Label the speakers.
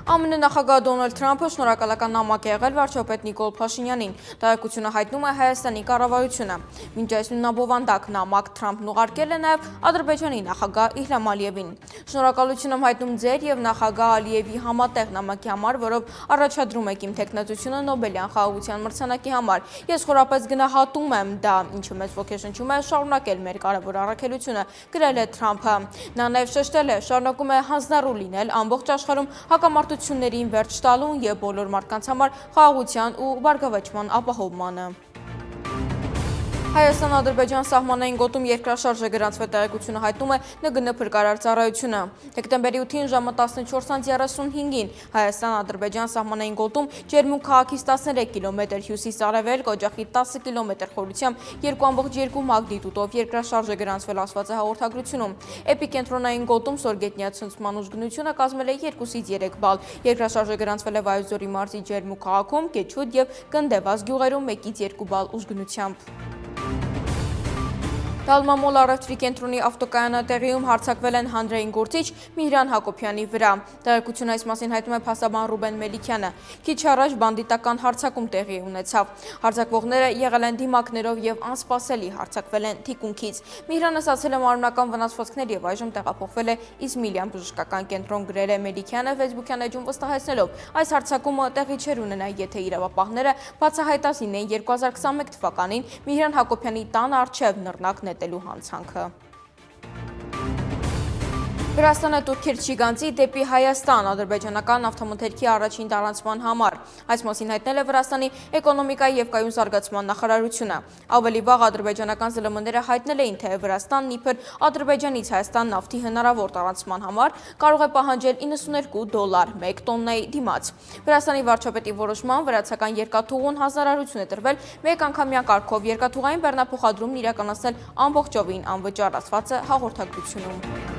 Speaker 1: ԱՄՆ նախագահ Դոնալդ Թրամփը շնորհակալական նամակ է եղել վարչապետ Նիկոլ Փաշինյանին։ Տեղեկությունը հայտնում է Հայաստանի կառավարությունը։ Մինչ այս նույնաբովանդակ նամակ Թրամփն ուղարկել է նաև Ադրբեջանի նախագահ Իլհամ Ալիևին։ Շնորհակալություն եմ հայտնում ձեր եւ նախագահ Ալիևի համատեղ նամակի համար, որով առաջադրում եք իմ թեկնածությունը Նոբելյան խաղաղության մրցանակի համար։ Ես խորապես գնահատում եմ դա, ինչը մեզ ոգեշնչում է շարունակել մեր կարևոր առաքելությունը, գրել է Թրամփը։ Նա նաև շեշտել է, շարունակում է հանձնառու լինել ամբողջ աշխարհում հակամարտություններին վերջ տալուն եւ բոլոր մարդկանց համար խաղաղության ու բարգավաճման ապահովմանը։ Հայաստան-Ադրբեջան սահմանային գոտում երկրաշարժ է գրանցվել, տեղեկությունը հայտնում է ՆԳՆ փրկարար ծառայությունը։ Դեկտեմբերի 8-ին ժամը 14:35-ին Հայաստան-Ադրբեջան սահմանային գոտում Ջերմուկ քաղաքից 13 կիլոմետր հյուսիս-արևելք, օջախի 10 կիլոմետր խորությամբ 2.2 մագնիտուդով երկրաշարժ է գրանցվել, ասված է հաղորդագրությունում։ Էպիկենտրոնային գոտում սորգետնյա ցնցման ուժգնությունը կազմել է 2-ից 3 բալ։ Երկրաշարժը գրանցվել է Վայոց-Ձորի մարզի Ջերմուկ քաղաքում, Կեչուդ եւ Գնդեվազ գյուղերում 1-ից 2 բալ ուժգնությամբ։ Դալմամոլ առևտրի կենտրոնի ավտոկայանատեղիում հարձակվել են հանրային գործիչ Միհրան Հակոբյանի վրա։ Տեղեկությունը այս մասին հայտնում է փաստաբան Ռուբեն Մելիքյանը։ Քիչ առաջ բանդիտական հարձակում տեղի ունեցավ։ Հարձակվողները եղել են դիմակներով եւ անսպասելի հարձակվել են թիկունքից։ Միհրանը ստացել է մարմնական վնասվածքներ եւ այժմ տեղափոխվել է Իսմիլյան բժշկական կենտրոն, գրել է Մելիքյանը Facebook-յան էջում, վստահեցնելով այս հարձակումը տեղի չէր ունենա, եթե իրավապահները բացահայտած լինեին 2021 թվականին Միհրան Հակոբյանի տան առջև նռնակ նետելու հանցանքը։ Վրաստանը Տուրքերչի գանձի դեպի Հայաստան ադրբեջանական նավթամթերքի առաջին տարանցման համար։ Այս մասին հայտնել է Վրաստանի էկոնոմիկայի եւ կայուն զարգացման նախարարությունը։ Ավելի վաղ ադրբեջանական ԶԼՄ-ները հայտնել էին, թե Վրաստանն իբր Ադրբեջանից Հայաստան նավթի հնարավոր տարանցման համար կարող է պահանջել $92 1 տոննայի դիմաց։ Վրաստանի վարչապետի որոշման վրացական երկաթուղուն հանձնարարություն է տրվել մեկ անգամյա կարգով երկաթուղային բեռնափոխադրումն իրականացնել ամբողջովին անվճար, ասված է հաղորդագրությունում։